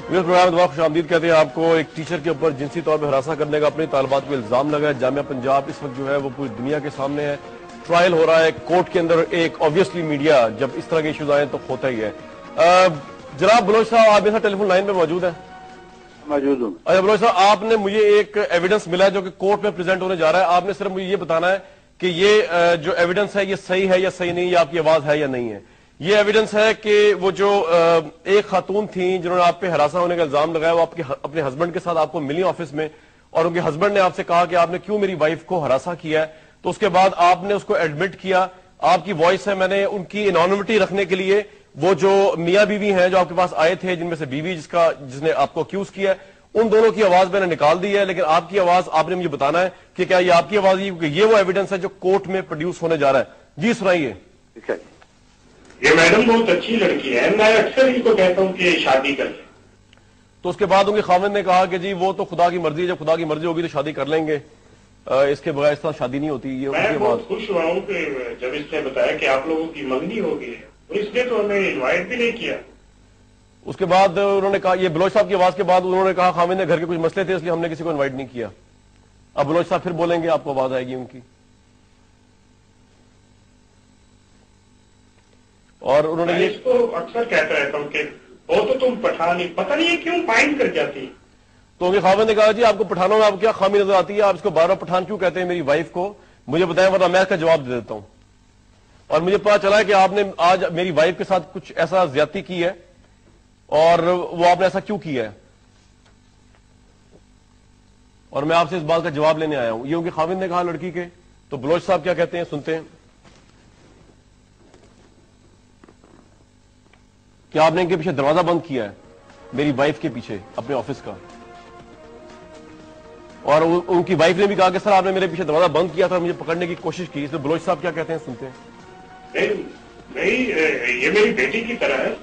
Programme دوبارہ خوش آمدید کہتے ہیں آپ کو. ایک ٹیچر کے اوپر جنسی طور پہ ہراساں کرنے کا اپنے طالبات کو الزام لگا ہے. جامعہ پنجاب اس وقت جو ہے وہ پوری دنیا کے سامنے ہے. ٹرائل ہو رہا ہے کورٹ کے اندر. ایک آبویسلی میڈیا جب اس طرح کے ایشوز آئے تو ہوتا ہی ہے. جناب بلوچ صاحب آپ میرے ٹیلی فون لائن پہ موجود ہیں؟ موجود ہوں. اچھا بلوچ صاحب آپ نے مجھے ایک ایویڈنس ملا ہے جو کہ کورٹ میں پریزنٹ ہونے جا رہا ہے. آپ نے صرف مجھے یہ بتانا ہے کہ یہ جو ایویڈنس ہے یہ صحیح ہے یا صحیح نہیں, یہ آپ کی آواز ہے یا نہیں ہے. یہ ایویڈنس ہے کہ وہ جو ایک خاتون تھیں جنہوں نے آپ پہ ہراساں ہونے کا الزام لگایا, وہ آپ کے اپنے ہسبینڈ کے ساتھ آپ کو ملی آفس میں, اور ان کے ہسبینڈ نے آپ سے کہا کہ آپ نے کیوں میری وائف کو ہراساں کیا ہے. تو اس کے بعد آپ نے اس کو ایڈمٹ کیا. آپ کی وائس ہے, میں نے ان کی انانیمٹی رکھنے کے لیے وہ جو میاں بیوی ہیں جو آپ کے پاس آئے تھے, جن میں سے بیوی جس نے آپ کو اکیوز کیا ہے, ان دونوں کی آواز میں نے نکال دی ہے. لیکن آپ کی آواز آپ نے مجھے بتانا ہے کہ کیا یہ آپ کی آواز ہے, کیونکہ یہ وہ ایویڈنس ہے جو کورٹ میں پروڈیوس ہونے جا رہا ہے. جی سنائیے. یہ میڈم بہت اچھی لڑکی ہے, میں اکثر ان کو کہتا ہوں کہ شادی کر لیں. تو اس کے بعد ان کے خاوند نے کہا کہ جی وہ تو خدا کی مرضی ہے, جب خدا کی مرضی ہوگی تو شادی کر لیں گے, اس کے بغیر اس طرح شادی نہیں ہوتی. یہ میں بہت خوش ہوا ہوں کہ جب اس نے بتایا کہ آپ لوگوں کی منگنی ہوگی ہے, اس نے تو ہمیں انوائٹ بھی نہیں کیا. اس کے بعد انہوں نے کہا, یہ بلوچ صاحب کی آواز کے بعد انہوں نے کہا خاوند نے گھر کے کچھ مسئلے تھے اس لیے ہم نے کسی کو انوائٹ نہیں کیا. اب بلوچ صاحب پھر بولیں گے, آپ کو آواز آئے گی ان کی. اور انہوں نے میں اس کو اکثر کہتا رہتا ہوں کہ وہ تو تم پٹھانی, پتہ نہیں ہے کیوں مائنڈ کر جاتی. تو ان کے خاوند نے کہا جی آپ کو پٹھانوں میں آپ کیا خامی نظر آتی ہے, آپ اس کو بار بار پٹھان کیوں کہتے ہیں میری وائف کو, مجھے بتائیں ورنہ میں اس کا جواب دے دیتا ہوں. اور مجھے پتا چلا ہے کہ آپ نے آج میری وائف کے ساتھ کچھ ایسا زیادتی کی ہے, اور وہ آپ نے ایسا کیوں کیا ہے, اور میں آپ سے اس بات کا جواب لینے آیا ہوں. یہ ان کے خاوند نے کہا لڑکی کے. تو بلوچ صاحب کیا کہتے ہیں سنتے ہیں. کہ آپ نے ان کے پیچھے دروازہ بند کیا ہے, میری وائف کے پیچھے اپنے آفس کا, اور ان کی وائف نے بھی کہا کہ سر آپ نے میرے پیچھے دروازہ بند کیا تھا, مجھے پکڑنے کی کوشش کی. اس میں بلوچ صاحب کیا کہتے ہیں سنتے ہیں. نہیں, یہ میری بیٹی کی طرح ہے,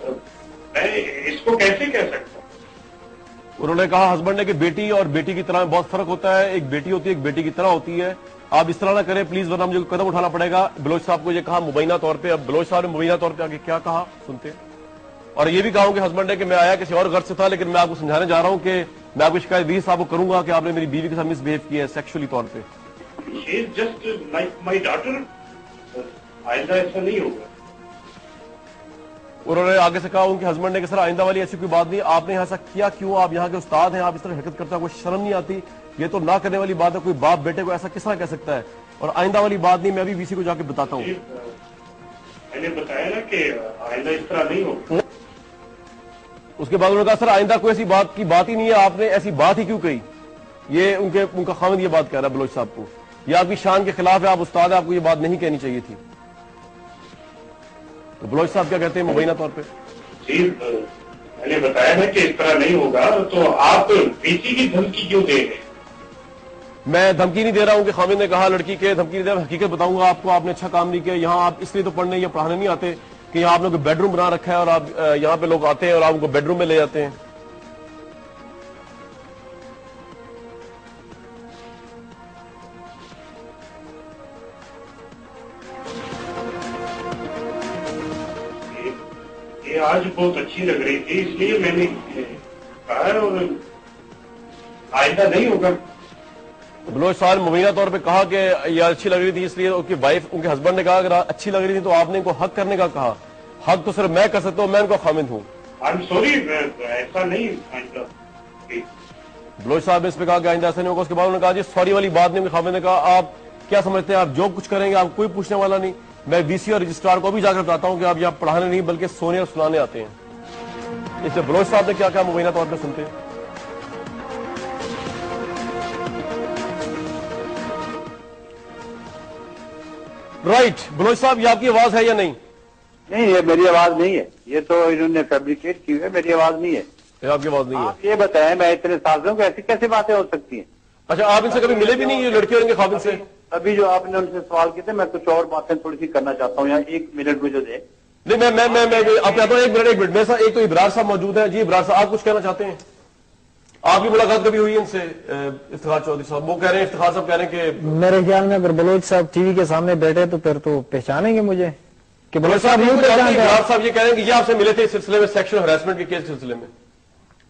میں اس کو کیسے کہہ سکتا ہوں. انہوں نے کہا ہسبینڈ نے کہ بیٹی اور بیٹی کی طرح بہت فرق ہوتا ہے, ایک بیٹی ہوتی ہے ایک بیٹی کی طرح ہوتی ہے, آپ اس طرح نہ کریں پلیز ورنہ مجھے قدم اٹھانا پڑے گا. بلوچ صاحب کو یہ کہا مبینہ طور پہ. اب بلوچ صاحب نے مبینہ طور پہ آگے کیا کہا سنتے ہیں. اور یہ بھی کہا کہ ہسبینڈ نے کہ میں آیا کسی اور غرض سے تھا, لیکن میں آپ کو سمجھانے جا رہا ہوں کہ میں آپ کو شکایت بھی صاحب کو کروں گا کہ آپ نے میری بیوی کے ساتھ مس بہیو کیا ہے سیکشولی طور پہ. جسٹ لائک مائی ڈاٹر, آئندہ ایسا نہیں ہوگا. انہوں نے آگے سے کہا ان کے ہسبینڈ نے کہ سر آئندہ والی ایسی کوئی بات نہیں, آپ نے ایسا کیا کیوں, آپ یہاں کے استاد ہیں, آپ اس طرح حرکت کرتا ہے, کوئی شرم نہیں آتی, یہ تو نہ کرنے والی بات ہے, کوئی باپ بیٹے کو ایسا کس طرح کہہ سکتا ہے, اور آئندہ والی بات نہیں, میں بھی وی سی کو جا کے بتاتا ہوں. میں نے بتایا نا کہ آئندہ اس طرح نہیں ہوگا. اس کے بعد انہوں نے کہا سر آئندہ کوئی ایسی بات کی بات ہی نہیں ہے, آپ نے ایسی بات ہی کیوں کہی. یہ ان کا خاوند یہ بات کہہ رہا ہے بلوچ صاحب کو, یہ آپ کی شان کے خلاف ہے, آپ استاد ہیں, آپ کو یہ بات نہیں کہنی چاہیے تھی. تو بلوچ صاحب کیا کہتے ہیں مبینہ طور پہ. جی میں نے بتایا نا کہ اس طرح نہیں ہوگا, تو آپ بیٹی کی دھمکی کیوں دے رہے ہیں. میں دھمکی نہیں دے رہا ہوں کہ خاوند نے کہا لڑکی کے دھمکی نہیں دے رہا, حقیقت بتاؤں گا آپ کو, آپ نے اچھا کام نہیں کیا. یہاں آپ اس لیے تو پڑھنے یا پڑھانے نہیں آتے کہ یہاں آپ لوگ بیڈ روم بنا رکھا ہے, اور آپ یہاں پہ لوگ آتے ہیں اور آپ ان کو بیڈ روم میں لے جاتے ہیں. یہ آج بہت اچھی لگ رہی تھی, اس لیے میں نے کہا, اور آئندہ نہیں ہوگا. بلوچ صاحب مبینہ طور پہ کہا کہ یہ اچھی لگ رہی تھی, اس لیے ان کی وائف ان کے ہسبینڈ نے کہا اگر اچھی لگ رہی تھی تو آپ نے ان کو حق کرنے کا کہا. حق تو صرف میں کر سکتا ہوں, میں ان کو خامند ہوں. سوری, ایسا نہیں. بلوچ صاحب نے اس پہ کہا کہ آئندہ ایسا نہیں ہوگا. اس کے بعد انہوں نے کہا جی سوری والی بات نہیں. خامند نے کہا آپ کیا سمجھتے ہیں, آپ جو کچھ کریں گے آپ کوئی پوچھنے والا نہیں. میں وی سی اور رجسٹرار کو بھی جا کر بتاتا ہوں کہ آپ یہاں پڑھانے نہیں بلکہ سونے اور سنانے آتے ہیں. اس سے بلوچ صاحب نے کیا کہا مبینہ طور پہ سنتے ہیں. رائٹ بلوچ صاحب, یہ آپ کی آواز ہے یا نہیں. نہیں, یہ میری آواز نہیں ہے, یہ تو انہوں نے فیبریکیٹ کی ہے, میری آواز نہیں ہے. یہ آپ کی آواز نہیں ہے. آپ یہ بتائیں میں اتنے سال سے ہوں کہ ایسی کیسے باتیں ہو سکتی ہیں. اچھا آپ ان سے کبھی ملے بھی نہیں, یہ لڑکی اور ان کے خاوند سے. ابھی جو آپ نے ان سے سوال کیے تھے, میں کچھ اور باتیں تھوڑی سی کرنا چاہتا ہوں, یہاں 1 منٹ مجھے دیں. نہیں میں آپ کہتا ہوں 1 منٹ میرے ساتھ ایک تو ابرار صاحب موجود ہیں. جی ابرار صاحب آپ کچھ کہنا چاہتے ہیں. آپ کی ملاقات کبھی ہوئی ان سے افتخار چودھری صاحب, وہ کہہ رہے ہیں افتخار صاحب کہہ رہے ہیں کہ میرے خیال میں اگر بلوچ صاحب ٹی وی کے سامنے بیٹھے تو پھر تو پہچانیں گے مجھے کہ بلوچ صاحب ابرار صاحب یہ کہہ رہے ہیں کہ یہ آپ سے ملے تھے اس سلسلے میں, سیکشل ہراسمنٹ کے کیس سلسلے میں.